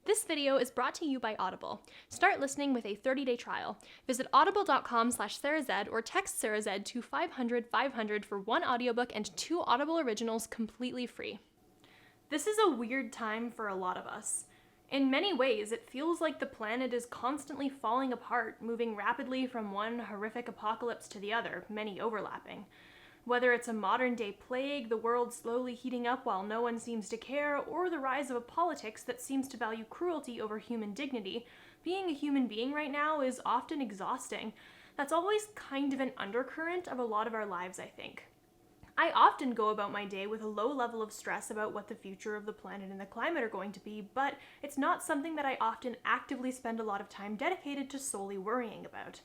This video is brought to you by Audible. Start listening with a 30-day trial. Visit audible.com/SarahZ or text SarahZ to 500-500 for one audiobook and 2 Audible originals completely free. This is a weird time for a lot of us. In many ways, it feels like the planet is constantly falling apart, moving rapidly from one horrific apocalypse to the other, many overlapping. Whether it's a modern-day plague, the world slowly heating up while no one seems to care, or the rise of a politics that seems to value cruelty over human dignity, being a human being right now is often exhausting. That's always kind of an undercurrent of a lot of our lives, I think. I often go about my day with a low level of stress about what the future of the planet and the climate are going to be, but it's not something that I often actively spend a lot of time dedicated to solely worrying about.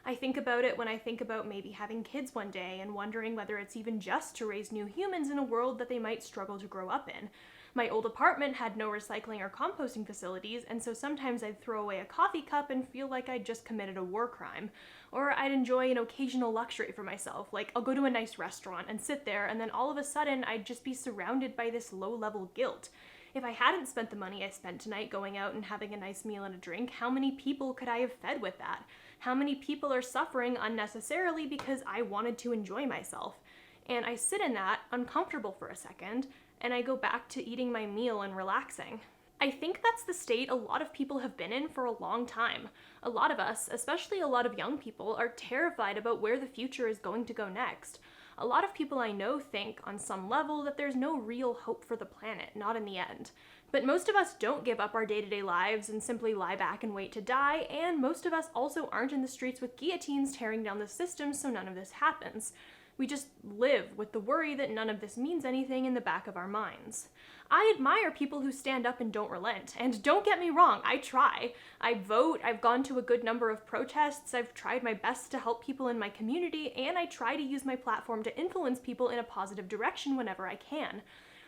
I think about it when I think about maybe having kids one day and wondering whether it's even just to raise new humans in a world that they might struggle to grow up in. My old apartment had no recycling or composting facilities, and so sometimes I'd throw away a coffee cup and feel like I'd just committed a war crime. Or I'd enjoy an occasional luxury for myself, like I'll go to a nice restaurant and sit there, and then all of a sudden I'd just be surrounded by this low-level guilt. If I hadn't spent the money I spent tonight going out and having a nice meal and a drink, how many people could I have fed with that? How many people are suffering unnecessarily because I wanted to enjoy myself? And I sit in that, uncomfortable for a second, and I go back to eating my meal and relaxing. I think that's the state a lot of people have been in for a long time. A lot of us, especially a lot of young people, are terrified about where the future is going to go next. A lot of people I know think, on some level, that there's no real hope for the planet, not in the end. But most of us don't give up our day-to-day lives and simply lie back and wait to die, and most of us also aren't in the streets with guillotines tearing down the system so none of this happens. We just live with the worry that none of this means anything in the back of our minds. I admire people who stand up and don't relent, and don't get me wrong, I try. I vote, I've gone to a good number of protests, I've tried my best to help people in my community, and I try to use my platform to influence people in a positive direction whenever I can.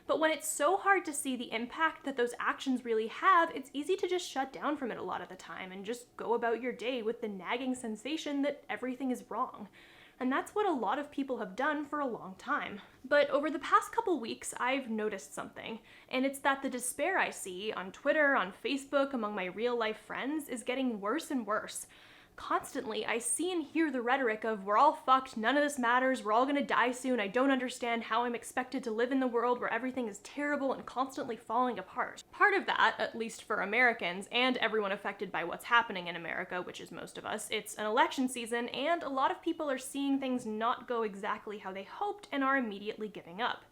But when it's so hard to see the impact that those actions really have, it's easy to just shut down from it a lot of the time and just go about your day with the nagging sensation that everything is wrong. And that's what a lot of people have done for a long time. But over the past couple weeks, I've noticed something, and it's that the despair I see on Twitter, on Facebook, among my real-life friends is getting worse and worse. Constantly, I see and hear the rhetoric of, we're all fucked, none of this matters, we're all gonna die soon, I don't understand how I'm expected to live in the world where everything is terrible and constantly falling apart. Part of that, at least for Americans, and everyone affected by what's happening in America, which is most of us, it's an election season, and a lot of people are seeing things not go exactly how they hoped and are immediately giving up.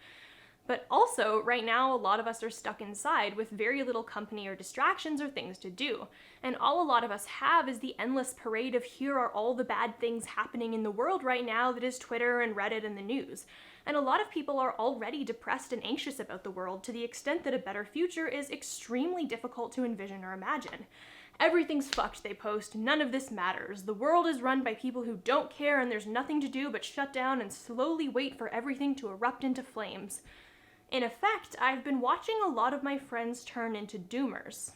But also, right now, a lot of us are stuck inside with very little company or distractions or things to do. And all a lot of us have is the endless parade of here are all the bad things happening in the world right now that is Twitter and Reddit and the news. And a lot of people are already depressed and anxious about the world to the extent that a better future is extremely difficult to envision or imagine. Everything's fucked, they post, none of this matters. The world is run by people who don't care and there's nothing to do but shut down and slowly wait for everything to erupt into flames. In effect, I've been watching a lot of my friends turn into doomers.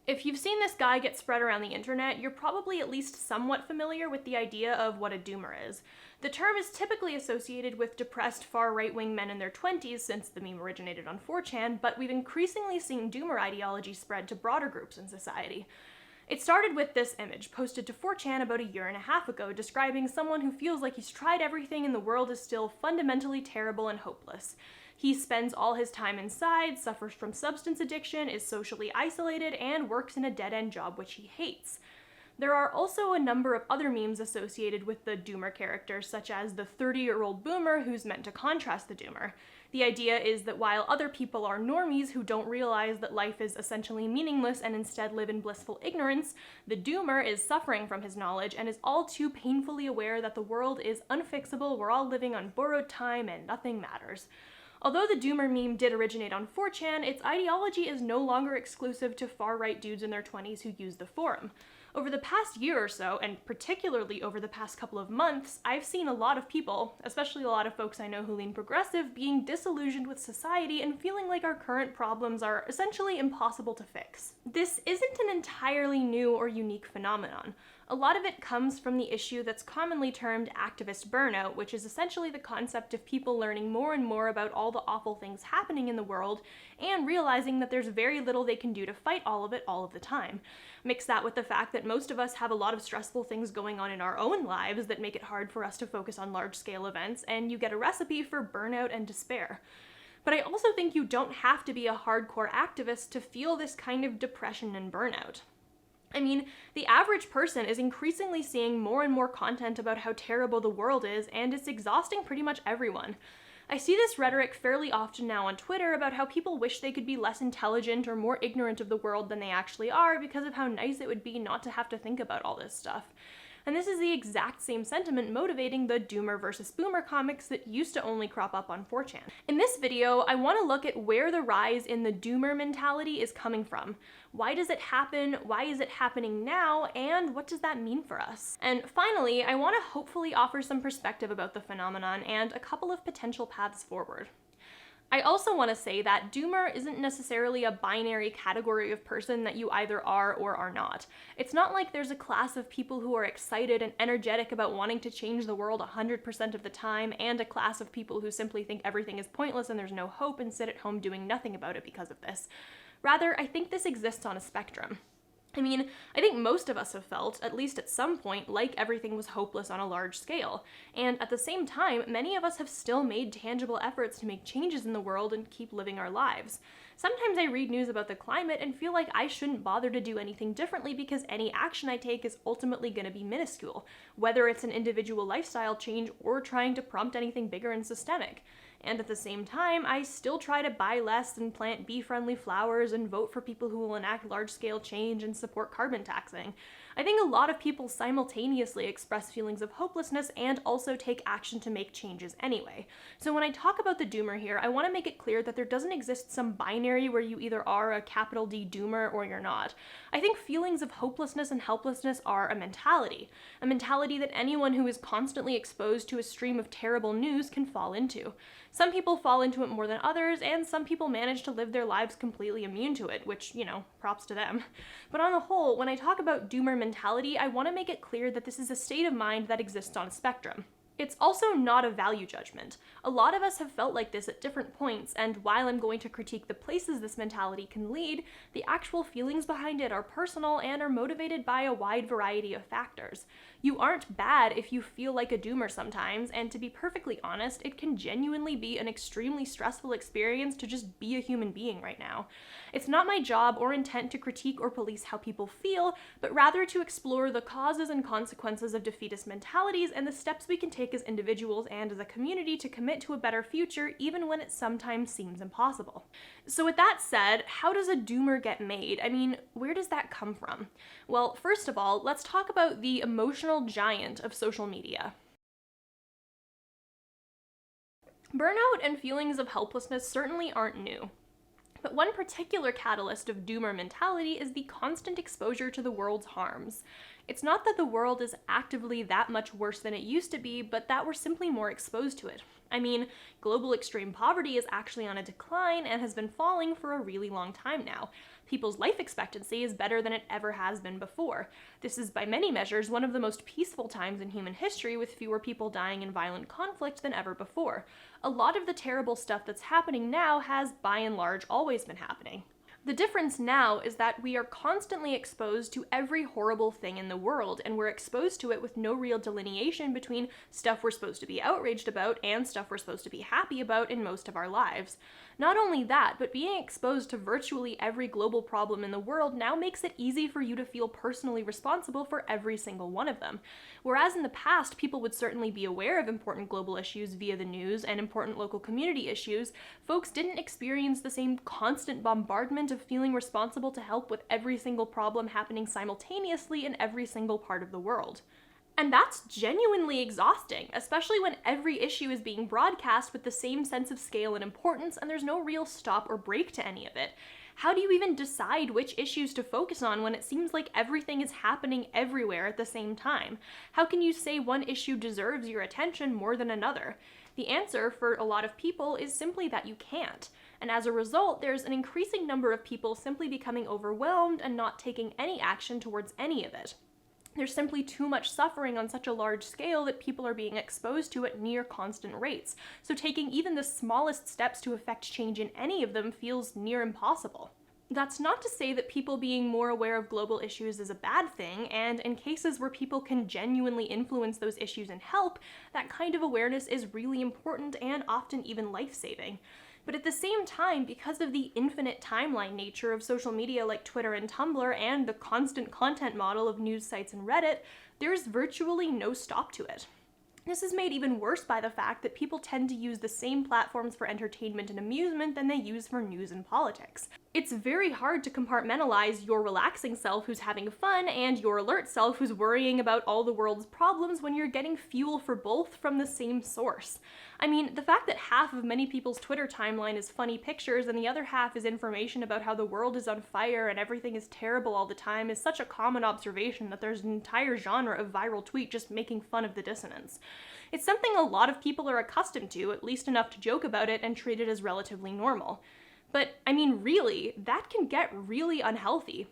If you've seen this guy get spread around the internet, you're probably at least somewhat familiar with the idea of what a doomer is. The term is typically associated with depressed far right-wing men in their 20s since the meme originated on 4chan, but we've increasingly seen doomer ideology spread to broader groups in society. It started with this image, posted to 4chan about a year and a half ago, describing someone who feels like he's tried everything and the world is still fundamentally terrible and hopeless. He spends all his time inside, suffers from substance addiction, is socially isolated, and works in a dead-end job which he hates. There are also a number of other memes associated with the doomer character, such as the 30-year-old boomer who's meant to contrast the doomer. The idea is that while other people are normies who don't realize that life is essentially meaningless and instead live in blissful ignorance, the doomer is suffering from his knowledge and is all too painfully aware that the world is unfixable, we're all living on borrowed time, and nothing matters. Although the doomer meme did originate on 4chan, its ideology is no longer exclusive to far-right dudes in their 20s who use the forum. Over the past year or so, and particularly over the past couple of months, I've seen a lot of people, especially a lot of folks I know who lean progressive, being disillusioned with society and feeling like our current problems are essentially impossible to fix. This isn't an entirely new or unique phenomenon. A lot of it comes from the issue that's commonly termed activist burnout, which is essentially the concept of people learning more and more about all the awful things happening in the world and realizing that there's very little they can do to fight all of it all of the time. Mix that with the fact that most of us have a lot of stressful things going on in our own lives that make it hard for us to focus on large-scale events, and you get a recipe for burnout and despair. But I also think you don't have to be a hardcore activist to feel this kind of depression and burnout. I mean, the average person is increasingly seeing more and more content about how terrible the world is, and it's exhausting pretty much everyone. I see this rhetoric fairly often now on Twitter about how people wish they could be less intelligent or more ignorant of the world than they actually are because of how nice it would be not to have to think about all this stuff. And this is the exact same sentiment motivating the doomer versus boomer comics that used to only crop up on 4chan. In this video, I want to look at where the rise in the doomer mentality is coming from. Why does it happen? Why is it happening now? And what does that mean for us? And finally, I want to hopefully offer some perspective about the phenomenon and a couple of potential paths forward. I also want to say that doomer isn't necessarily a binary category of person that you either are or are not. It's not like there's a class of people who are excited and energetic about wanting to change the world 100% of the time, and a class of people who simply think everything is pointless and there's no hope and sit at home doing nothing about it because of this. Rather, I think this exists on a spectrum. I mean, I think most of us have felt, at least at some point, like everything was hopeless on a large scale. And at the same time, many of us have still made tangible efforts to make changes in the world and keep living our lives. Sometimes I read news about the climate and feel like I shouldn't bother to do anything differently because any action I take is ultimately going to be minuscule, whether it's an individual lifestyle change or trying to prompt anything bigger and systemic. And at the same time, I still try to buy less and plant bee-friendly flowers and vote for people who will enact large-scale change and support carbon taxing. I think a lot of people simultaneously express feelings of hopelessness and also take action to make changes anyway. So when I talk about the doomer here, I want to make it clear that there doesn't exist some binary where you either are a capital D doomer or you're not. I think feelings of hopelessness and helplessness are a mentality that anyone who is constantly exposed to a stream of terrible news can fall into. Some people fall into it more than others, and some people manage to live their lives completely immune to it, which, props to them. But on the whole, when I talk about doomer mentality, I want to make it clear that this is a state of mind that exists on a spectrum. It's also not a value judgment. A lot of us have felt like this at different points, and while I'm going to critique the places this mentality can lead, the actual feelings behind it are personal and are motivated by a wide variety of factors. You aren't bad if you feel like a doomer sometimes, and to be perfectly honest, it can genuinely be an extremely stressful experience to just be a human being right now. It's not my job or intent to critique or police how people feel, but rather to explore the causes and consequences of defeatist mentalities and the steps we can take as individuals and as a community to commit to a better future, even when it sometimes seems impossible. So with that said, how does a doomer get made? I mean, where does that come from? Well, first of all, let's talk about the emotional giant of social media. Burnout and feelings of helplessness certainly aren't new. But one particular catalyst of doomer mentality is the constant exposure to the world's harms. It's not that the world is actively that much worse than it used to be, but that we're simply more exposed to it. I mean, global extreme poverty is actually on a decline and has been falling for a really long time now. People's life expectancy is better than it ever has been before. This is, by many measures, one of the most peaceful times in human history, with fewer people dying in violent conflict than ever before. A lot of the terrible stuff that's happening now has, by and large, always been happening. The difference now is that we are constantly exposed to every horrible thing in the world, and we're exposed to it with no real delineation between stuff we're supposed to be outraged about and stuff we're supposed to be happy about in most of our lives. Not only that, but being exposed to virtually every global problem in the world now makes it easy for you to feel personally responsible for every single one of them. Whereas in the past, people would certainly be aware of important global issues via the news and important local community issues, folks didn't experience the same constant bombardment of feeling responsible to help with every single problem happening simultaneously in every single part of the world. And that's genuinely exhausting, especially when every issue is being broadcast with the same sense of scale and importance, and there's no real stop or break to any of it. How do you even decide which issues to focus on when it seems like everything is happening everywhere at the same time? How can you say one issue deserves your attention more than another? The answer for a lot of people is simply that you can't. And as a result, there's an increasing number of people simply becoming overwhelmed and not taking any action towards any of it. There's simply too much suffering on such a large scale that people are being exposed to at near constant rates, so taking even the smallest steps to effect change in any of them feels near impossible. That's not to say that people being more aware of global issues is a bad thing, and in cases where people can genuinely influence those issues and help, that kind of awareness is really important and often even life-saving. But at the same time, because of the infinite timeline nature of social media like Twitter and Tumblr and the constant content model of news sites and Reddit, there's virtually no stop to it. This is made even worse by the fact that people tend to use the same platforms for entertainment and amusement than they use for news and politics. It's very hard to compartmentalize your relaxing self who's having fun and your alert self who's worrying about all the world's problems when you're getting fuel for both from the same source. I mean, the fact that half of many people's Twitter timeline is funny pictures and the other half is information about how the world is on fire and everything is terrible all the time is such a common observation that there's an entire genre of viral tweet just making fun of the dissonance. It's something a lot of people are accustomed to, at least enough to joke about it and treat it as relatively normal. But, I mean, really, that can get really unhealthy.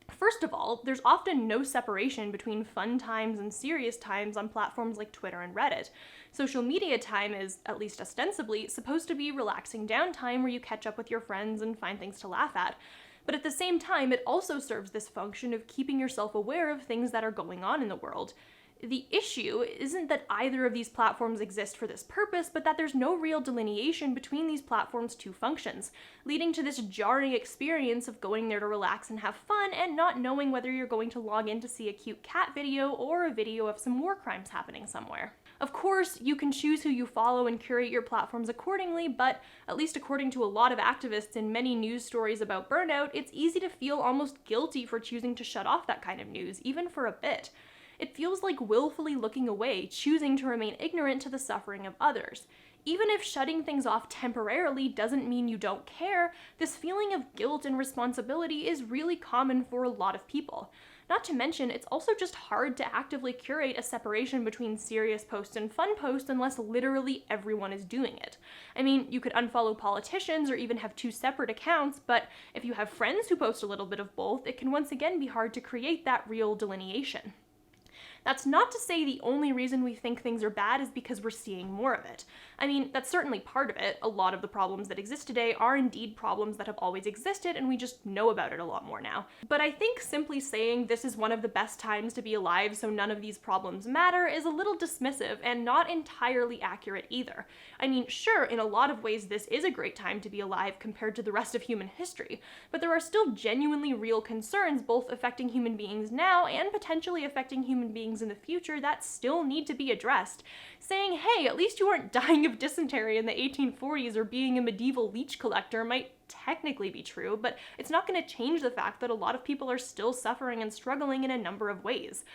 First of all, there's often no separation between fun times and serious times on platforms like Twitter and Reddit. Social media time is, at least ostensibly, supposed to be relaxing downtime where you catch up with your friends and find things to laugh at. But at the same time, it also serves this function of keeping yourself aware of things that are going on in the world. The issue isn't that either of these platforms exist for this purpose, but that there's no real delineation between these platforms' two functions, leading to this jarring experience of going there to relax and have fun and not knowing whether you're going to log in to see a cute cat video or a video of some war crimes happening somewhere. Of course, you can choose who you follow and curate your platforms accordingly, but at least according to a lot of activists in many news stories about burnout, it's easy to feel almost guilty for choosing to shut off that kind of news, even for a bit. It feels like willfully looking away, choosing to remain ignorant to the suffering of others. Even if shutting things off temporarily doesn't mean you don't care, this feeling of guilt and responsibility is really common for a lot of people. Not to mention, it's also just hard to actively curate a separation between serious posts and fun posts unless literally everyone is doing it. I mean, you could unfollow politicians or even have two separate accounts, but if you have friends who post a little bit of both, it can once again be hard to create that real delineation. That's not to say the only reason we think things are bad is because we're seeing more of it. I mean, that's certainly part of it. A lot of the problems that exist today are indeed problems that have always existed, and we just know about it a lot more now. But I think simply saying this is one of the best times to be alive so none of these problems matter is a little dismissive and not entirely accurate either. I mean, sure, in a lot of ways this is a great time to be alive compared to the rest of human history, but there are still genuinely real concerns both affecting human beings now and potentially affecting human beings in the future that still need to be addressed. Saying, hey, at least you weren't dying of dysentery in the 1840s or being a medieval leech collector might technically be true, but it's not going to change the fact that a lot of people are still suffering and struggling in a number of ways.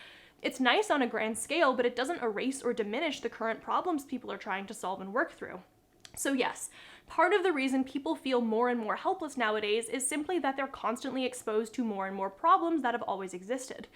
It's nice on a grand scale, but it doesn't erase or diminish the current problems people are trying to solve and work through. So yes, part of the reason people feel more and more helpless nowadays is simply that they're constantly exposed to more and more problems that have always existed.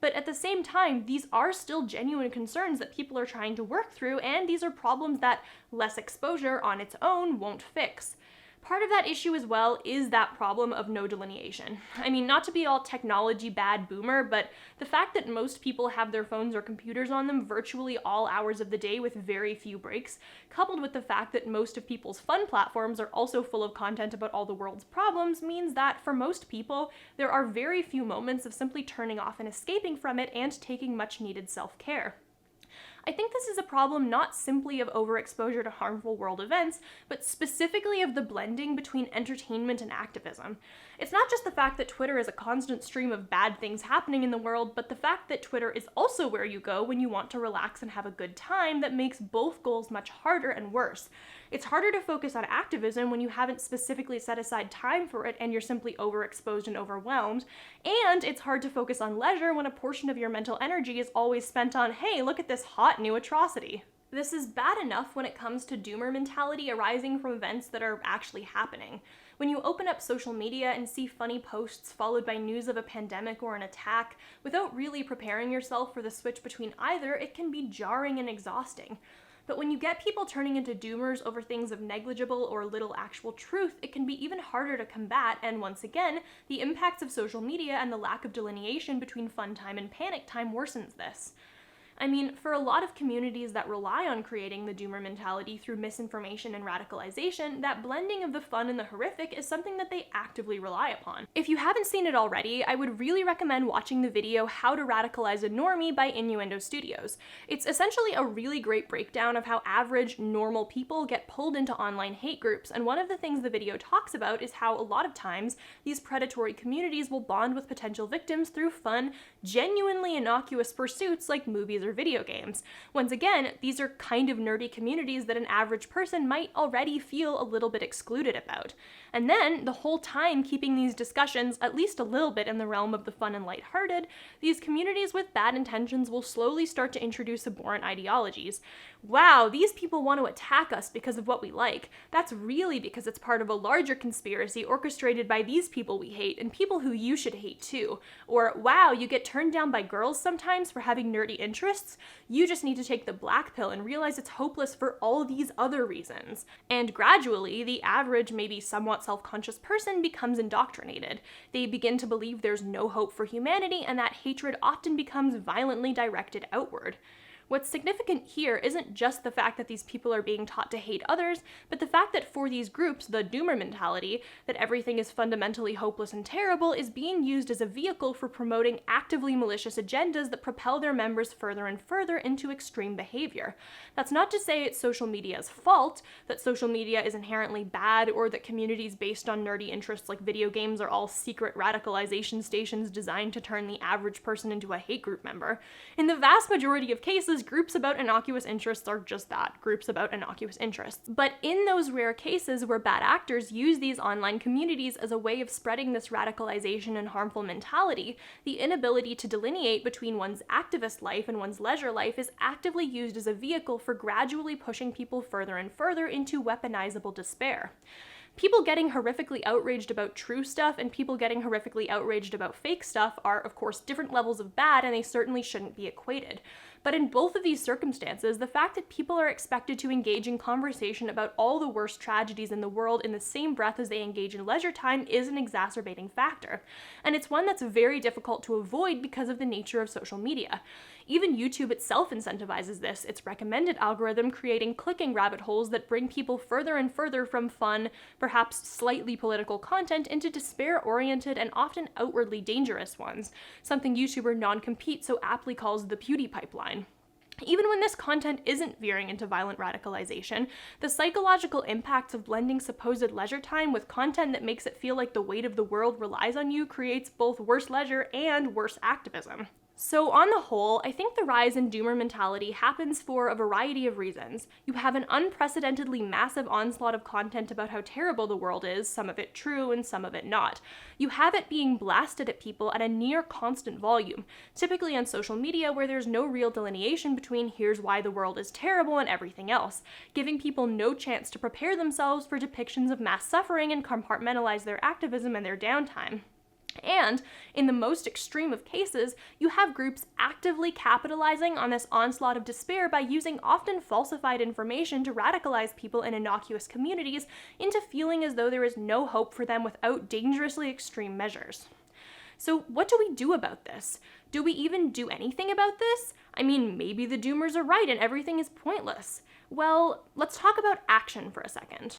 But at the same time, these are still genuine concerns that people are trying to work through, and these are problems that less exposure on its own won't fix. Part of that issue as well is that problem of no delineation. I mean, not to be all technology bad boomer, but the fact that most people have their phones or computers on them virtually all hours of the day with very few breaks, coupled with the fact that most of people's fun platforms are also full of content about all the world's problems, means that for most people, there are very few moments of simply turning off and escaping from it and taking much needed self-care. I think this is a problem not simply of overexposure to harmful world events, but specifically of the blending between entertainment and activism. It's not just the fact that Twitter is a constant stream of bad things happening in the world, but the fact that Twitter is also where you go when you want to relax and have a good time that makes both goals much harder and worse. It's harder to focus on activism when you haven't specifically set aside time for it and you're simply overexposed and overwhelmed, and it's hard to focus on leisure when a portion of your mental energy is always spent on, hey, look at this hot new atrocity. This is bad enough when it comes to doomer mentality arising from events that are actually happening. When you open up social media and see funny posts followed by news of a pandemic or an attack, without really preparing yourself for the switch between either, it can be jarring and exhausting. But when you get people turning into doomers over things of negligible or little actual truth, it can be even harder to combat, and once again, the impacts of social media and the lack of delineation between fun time and panic time worsens this. I mean, for a lot of communities that rely on creating the doomer mentality through misinformation and radicalization, that blending of the fun and the horrific is something that they actively rely upon. If you haven't seen it already, I would really recommend watching the video How to Radicalize a Normie by Innuendo Studios. It's essentially a really great breakdown of how average, normal people get pulled into online hate groups, and one of the things the video talks about is how a lot of times these predatory communities will bond with potential victims through fun, genuinely innocuous pursuits like movies or video games. Once again, these are kind of nerdy communities that an average person might already feel a little bit excluded about. And then, the whole time keeping these discussions at least a little bit in the realm of the fun and lighthearted, these communities with bad intentions will slowly start to introduce abhorrent ideologies. Wow, these people want to attack us because of what we like. That's really because it's part of a larger conspiracy orchestrated by these people we hate and people who you should hate too. Or, wow, you get turned down by girls sometimes for having nerdy interests? You just need to take the black pill and realize it's hopeless for all these other reasons. And gradually, the average, maybe somewhat self-conscious person becomes indoctrinated. They begin to believe there's no hope for humanity and that hatred often becomes violently directed outward. What's significant here isn't just the fact that these people are being taught to hate others, but the fact that for these groups, the doomer mentality, that everything is fundamentally hopeless and terrible, is being used as a vehicle for promoting actively malicious agendas that propel their members further and further into extreme behavior. That's not to say it's social media's fault, that social media is inherently bad, or that communities based on nerdy interests like video games are all secret radicalization stations designed to turn the average person into a hate group member. In the vast majority of cases, groups about innocuous interests are just that, groups about innocuous interests. But in those rare cases where bad actors use these online communities as a way of spreading this radicalization and harmful mentality, the inability to delineate between one's activist life and one's leisure life is actively used as a vehicle for gradually pushing people further and further into weaponizable despair. People getting horrifically outraged about true stuff and people getting horrifically outraged about fake stuff are, of course, different levels of bad, and they certainly shouldn't be equated. But in both of these circumstances, the fact that people are expected to engage in conversation about all the worst tragedies in the world in the same breath as they engage in leisure time is an exacerbating factor. And it's one that's very difficult to avoid because of the nature of social media. Even YouTube itself incentivizes this, its recommended algorithm creating clicking rabbit holes that bring people further and further from fun, perhaps slightly political content into despair-oriented and often outwardly dangerous ones, something YouTuber Non-Compete so aptly calls the beauty pipeline. Even when this content isn't veering into violent radicalization, the psychological impacts of blending supposed leisure time with content that makes it feel like the weight of the world relies on you creates both worse leisure and worse activism. So on the whole, I think the rise in doomer mentality happens for a variety of reasons. You have an unprecedentedly massive onslaught of content about how terrible the world is, some of it true and some of it not. You have it being blasted at people at a near constant volume, typically on social media where there's no real delineation between here's why the world is terrible and everything else, giving people no chance to prepare themselves for depictions of mass suffering and compartmentalize their activism and their downtime. And, in the most extreme of cases, you have groups actively capitalizing on this onslaught of despair by using often falsified information to radicalize people in innocuous communities into feeling as though there is no hope for them without dangerously extreme measures. So what do we do about this? Do we even do anything about this? I mean, maybe the doomers are right and everything is pointless. Well, let's talk about action for a second.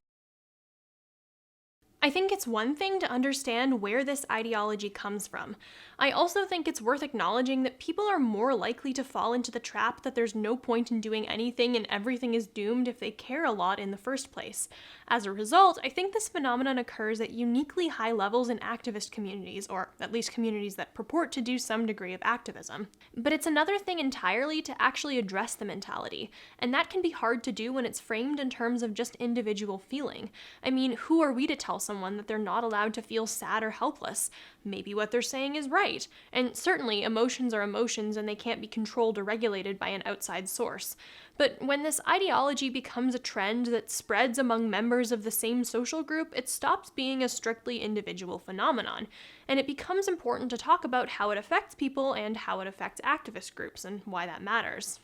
I think it's one thing to understand where this ideology comes from. I also think it's worth acknowledging that people are more likely to fall into the trap that there's no point in doing anything and everything is doomed if they care a lot in the first place. As a result, I think this phenomenon occurs at uniquely high levels in activist communities, or at least communities that purport to do some degree of activism. But it's another thing entirely to actually address the mentality, and that can be hard to do when it's framed in terms of just individual feeling. I mean, who are we to tell someone that they're not allowed to feel sad or helpless? Maybe what they're saying is right, and certainly emotions are emotions and they can't be controlled or regulated by an outside source. But when this ideology becomes a trend that spreads among members of the same social group, it stops being a strictly individual phenomenon, and it becomes important to talk about how it affects people and how it affects activist groups and why that matters.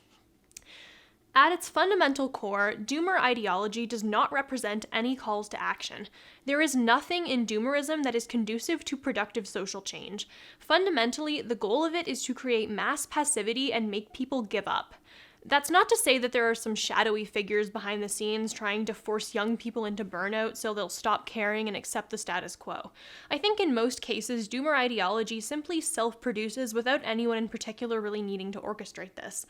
At its fundamental core, doomer ideology does not represent any calls to action. There is nothing in doomerism that is conducive to productive social change. Fundamentally, the goal of it is to create mass passivity and make people give up. That's not to say that there are some shadowy figures behind the scenes trying to force young people into burnout so they'll stop caring and accept the status quo. I think in most cases, doomer ideology simply self-produces without anyone in particular really needing to orchestrate this.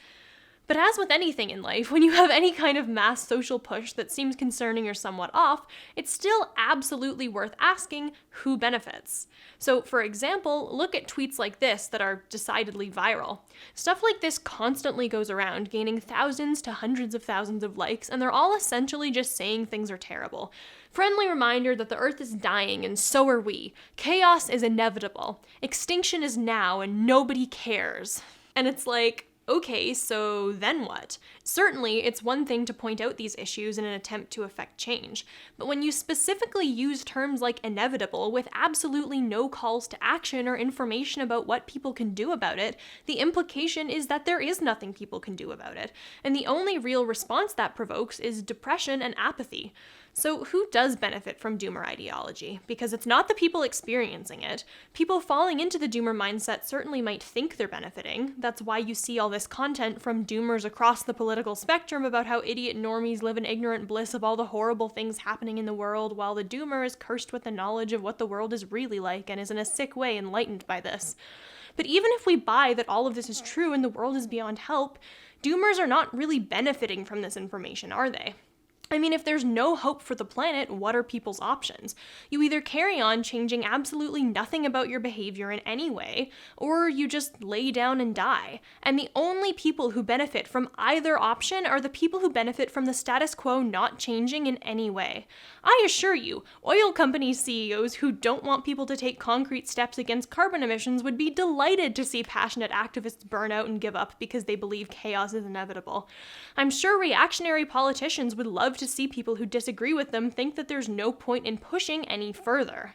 But as with anything in life, when you have any kind of mass social push that seems concerning or somewhat off, it's still absolutely worth asking who benefits. So, for example, look at tweets like this that are decidedly viral. Stuff like this constantly goes around, gaining thousands to hundreds of thousands of likes, and they're all essentially just saying things are terrible. Friendly reminder that the Earth is dying and so are we. Chaos is inevitable. Extinction is now and nobody cares. And it's like, okay, so then what? Certainly, it's one thing to point out these issues in an attempt to effect change, but when you specifically use terms like inevitable with absolutely no calls to action or information about what people can do about it, the implication is that there is nothing people can do about it, and the only real response that provokes is depression and apathy. So who does benefit from doomer ideology? Because it's not the people experiencing it. People falling into the doomer mindset certainly might think they're benefiting. That's why you see all this content from doomers across the political spectrum about how idiot normies live in ignorant bliss of all the horrible things happening in the world, while the doomer is cursed with the knowledge of what the world is really like and is in a sick way enlightened by this. But even if we buy that all of this is true and the world is beyond help, doomers are not really benefiting from this information, are they? I mean, if there's no hope for the planet, what are people's options? You either carry on changing absolutely nothing about your behavior in any way, or you just lay down and die. And the only people who benefit from either option are the people who benefit from the status quo not changing in any way. I assure you, oil company CEOs who don't want people to take concrete steps against carbon emissions would be delighted to see passionate activists burn out and give up because they believe chaos is inevitable. I'm sure reactionary politicians would love to see people who disagree with them think that there's no point in pushing any further.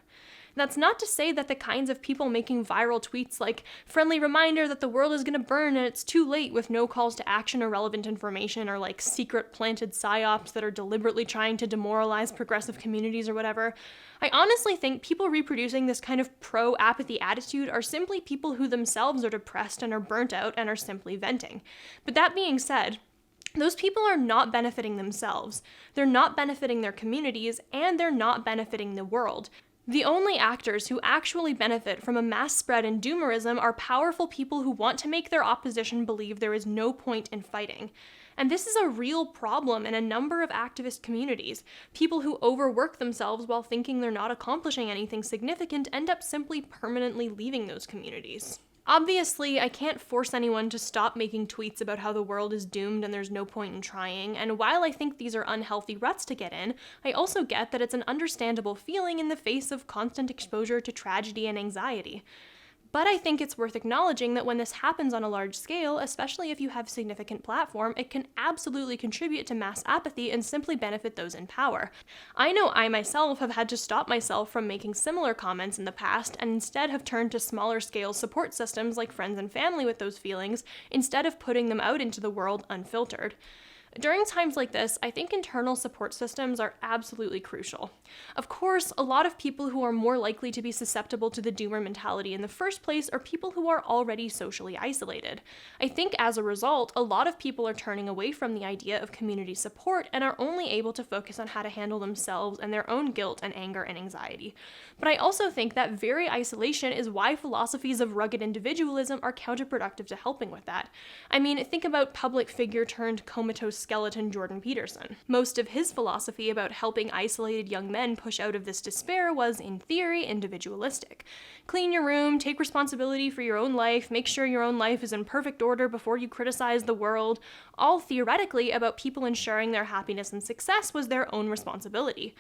That's not to say that the kinds of people making viral tweets like friendly reminder that the world is going to burn and it's too late with no calls to action or relevant information, or like secret planted psyops that are deliberately trying to demoralize progressive communities or whatever. I honestly think people reproducing this kind of pro-apathy attitude are simply people who themselves are depressed and are burnt out and are simply venting. But that being said, those people are not benefiting themselves, they're not benefiting their communities, and they're not benefiting the world. The only actors who actually benefit from a mass spread in doomerism are powerful people who want to make their opposition believe there is no point in fighting. And this is a real problem in a number of activist communities. People who overwork themselves while thinking they're not accomplishing anything significant end up simply permanently leaving those communities. Obviously, I can't force anyone to stop making tweets about how the world is doomed and there's no point in trying, and while I think these are unhealthy ruts to get in, I also get that it's an understandable feeling in the face of constant exposure to tragedy and anxiety. But I think it's worth acknowledging that when this happens on a large scale, especially if you have significant platform, it can absolutely contribute to mass apathy and simply benefit those in power. I know I myself have had to stop myself from making similar comments in the past and instead have turned to smaller scale support systems like friends and family with those feelings, instead of putting them out into the world unfiltered. During times like this, I think internal support systems are absolutely crucial. Of course, a lot of people who are more likely to be susceptible to the doomer mentality in the first place are people who are already socially isolated. I think as a result, a lot of people are turning away from the idea of community support and are only able to focus on how to handle themselves and their own guilt and anger and anxiety. But I also think that very isolation is why philosophies of rugged individualism are counterproductive to helping with that. I mean, think about public figure turned comatose skeleton Jordan Peterson. Most of his philosophy about helping isolated young men push out of this despair was, in theory, individualistic. Clean your room, take responsibility for your own life, make sure your own life is in perfect order before you criticize the world, all theoretically about people ensuring their happiness and success was their own responsibility.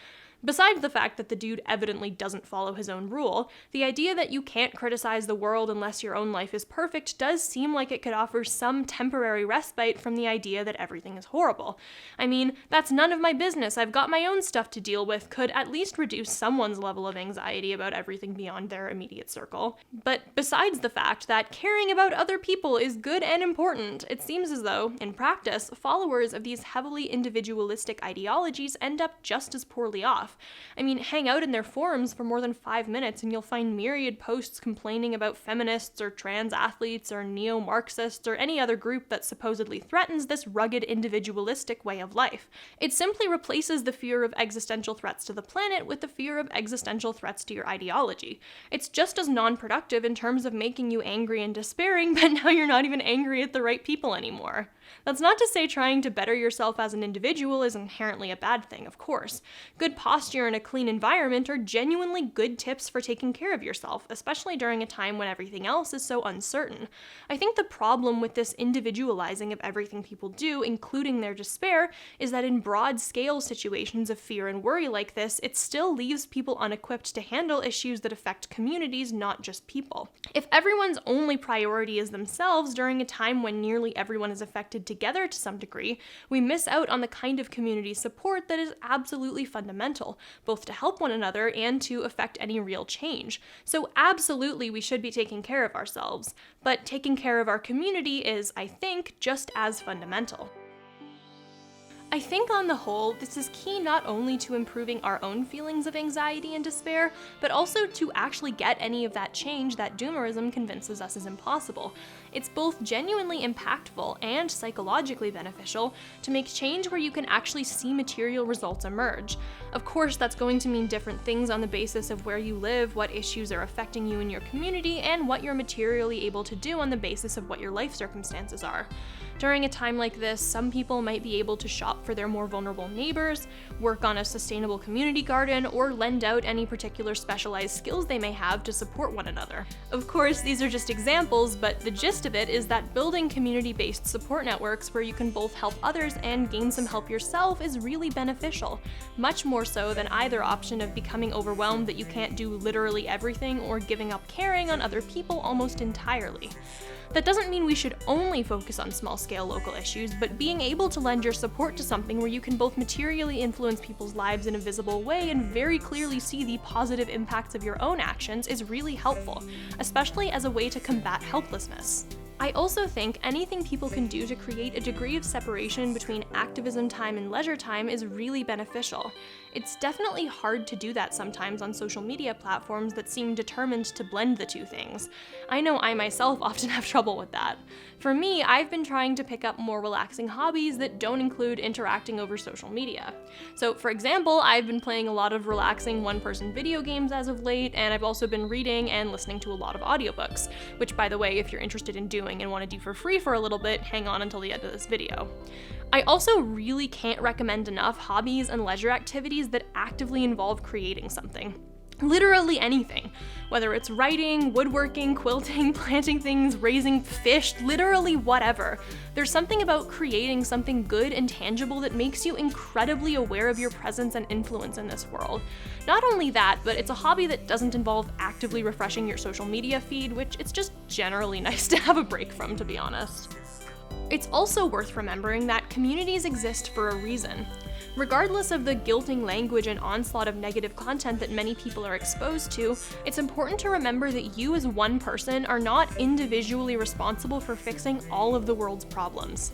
Besides the fact that the dude evidently doesn't follow his own rule, the idea that you can't criticize the world unless your own life is perfect does seem like it could offer some temporary respite from the idea that everything is horrible. I mean, that's none of my business, I've got my own stuff to deal with, could at least reduce someone's level of anxiety about everything beyond their immediate circle. But besides the fact that caring about other people is good and important, it seems as though, in practice, followers of these heavily individualistic ideologies end up just as poorly off. I mean, hang out in their forums for more than 5 minutes and you'll find myriad posts complaining about feminists or trans athletes or neo-Marxists or any other group that supposedly threatens this rugged individualistic way of life. It simply replaces the fear of existential threats to the planet with the fear of existential threats to your ideology. It's just as non-productive in terms of making you angry and despairing, but now you're not even angry at the right people anymore. That's not to say trying to better yourself as an individual is inherently a bad thing, of course. Good posture and a clean environment are genuinely good tips for taking care of yourself, especially during a time when everything else is so uncertain. I think the problem with this individualizing of everything people do, including their despair, is that in broad-scale situations of fear and worry like this, it still leaves people unequipped to handle issues that affect communities, not just people. If everyone's only priority is themselves during a time when nearly everyone is affected together to some degree, we miss out on the kind of community support that is absolutely fundamental, both to help one another and to affect any real change. So absolutely we should be taking care of ourselves, but taking care of our community is, I think, just as fundamental. I think on the whole, this is key not only to improving our own feelings of anxiety and despair, but also to actually get any of that change that doomerism convinces us is impossible. It's both genuinely impactful and psychologically beneficial to make change where you can actually see material results emerge. Of course, that's going to mean different things on the basis of where you live, what issues are affecting you in your community, and what you're materially able to do on the basis of what your life circumstances are. During a time like this, some people might be able to shop for their more vulnerable neighbors, work on a sustainable community garden, or lend out any particular specialized skills they may have to support one another. Of course, these are just examples, but the gist of it is that building community-based support networks where you can both help others and gain some help yourself is really beneficial, much more so than either option of becoming overwhelmed that you can't do literally everything or giving up caring on other people almost entirely. That doesn't mean we should only focus on small-scale local issues, but being able to lend your support to something where you can both materially influence people's lives in a visible way and very clearly see the positive impacts of your own actions is really helpful, especially as a way to combat helplessness. I also think anything people can do to create a degree of separation between activism time and leisure time is really beneficial. It's definitely hard to do that sometimes on social media platforms that seem determined to blend the two things. I know I myself often have trouble with that. For me, I've been trying to pick up more relaxing hobbies that don't include interacting over social media. So, for example, I've been playing a lot of relaxing one-person video games as of late, and I've also been reading and listening to a lot of audiobooks, which, by the way, if you're interested in doing and want to do for free for a little bit, hang on until the end of this video. I also really can't recommend enough hobbies and leisure activities that actively involve creating something. Literally anything. Whether it's writing, woodworking, quilting, planting things, raising fish, literally whatever. There's something about creating something good and tangible that makes you incredibly aware of your presence and influence in this world. Not only that, but it's a hobby that doesn't involve actively refreshing your social media feed, which it's just generally nice to have a break from, to be honest. It's also worth remembering that communities exist for a reason. Regardless of the guilting language and onslaught of negative content that many people are exposed to, it's important to remember that you as one person are not individually responsible for fixing all of the world's problems.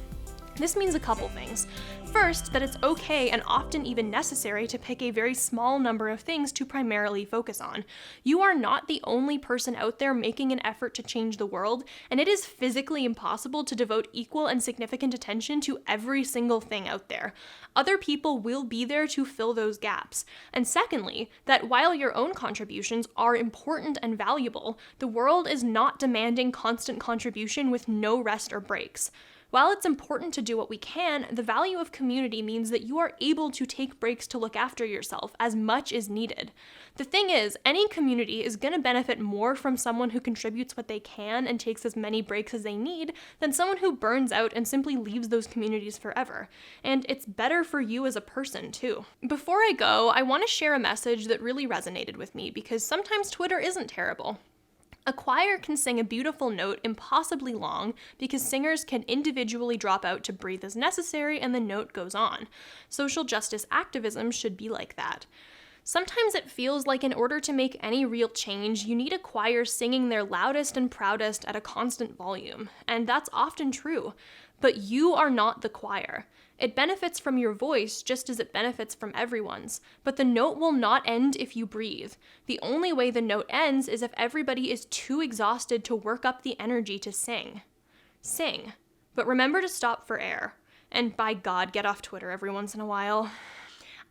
This means a couple things. First, that it's okay and often even necessary to pick a very small number of things to primarily focus on. You are not the only person out there making an effort to change the world, and it is physically impossible to devote equal and significant attention to every single thing out there. Other people will be there to fill those gaps. And secondly, that while your own contributions are important and valuable, the world is not demanding constant contribution with no rest or breaks. While it's important to do what we can, the value of community means that you are able to take breaks to look after yourself as much as needed. The thing is, any community is going to benefit more from someone who contributes what they can and takes as many breaks as they need than someone who burns out and simply leaves those communities forever. And it's better for you as a person, too. Before I go, I want to share a message that really resonated with me because sometimes Twitter isn't terrible. A choir can sing a beautiful note impossibly long because singers can individually drop out to breathe as necessary and the note goes on. Social justice activism should be like that. Sometimes it feels like in order to make any real change, you need a choir singing their loudest and proudest at a constant volume, and that's often true. But you are not the choir. It benefits from your voice just as it benefits from everyone's, but the note will not end if you breathe. The only way the note ends is if everybody is too exhausted to work up the energy to sing. Sing, but remember to stop for air. And by God, get off Twitter every once in a while.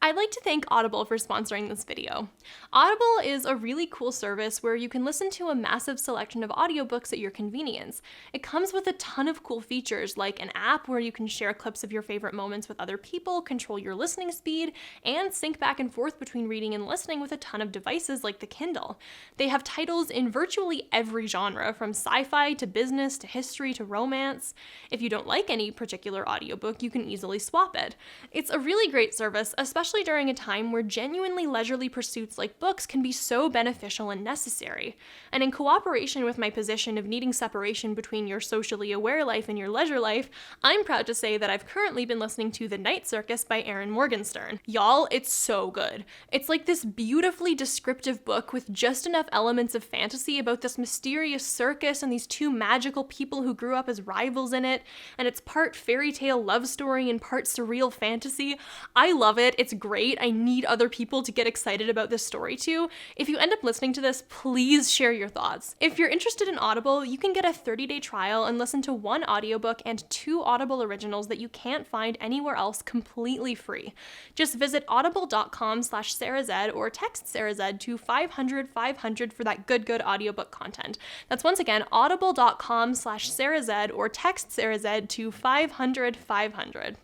I'd like to thank Audible for sponsoring this video. Audible is a really cool service where you can listen to a massive selection of audiobooks at your convenience. It comes with a ton of cool features like an app where you can share clips of your favorite moments with other people, control your listening speed, and sync back and forth between reading and listening with a ton of devices like the Kindle. They have titles in virtually every genre, from sci-fi to business to history to romance. If you don't like any particular audiobook, you can easily swap it. It's a really great service, especially during a time where genuinely leisurely pursuits like books can be so beneficial and necessary. And in cooperation with my position of needing separation between your socially aware life and your leisure life, I'm proud to say that I've currently been listening to The Night Circus by Erin Morgenstern. Y'all, it's so good. It's like this beautifully descriptive book with just enough elements of fantasy about this mysterious circus and these two magical people who grew up as rivals in it, and it's part fairy tale love story and part surreal fantasy. I love it. It's great. I need other people to get excited about this story too. If you end up listening to this, please share your thoughts. If you're interested in Audible, you can get a 30-day trial and listen to 1 audiobook and 2 Audible originals that you can't find anywhere else completely free. Just visit audible.com/SarahZ or text SarahZ to 500-500 for that good audiobook content. That's once again audible.com/SarahZ or text SarahZ to 500-500.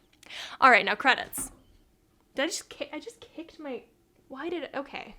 All right, now credits. I just kicked my... Why did it... Okay.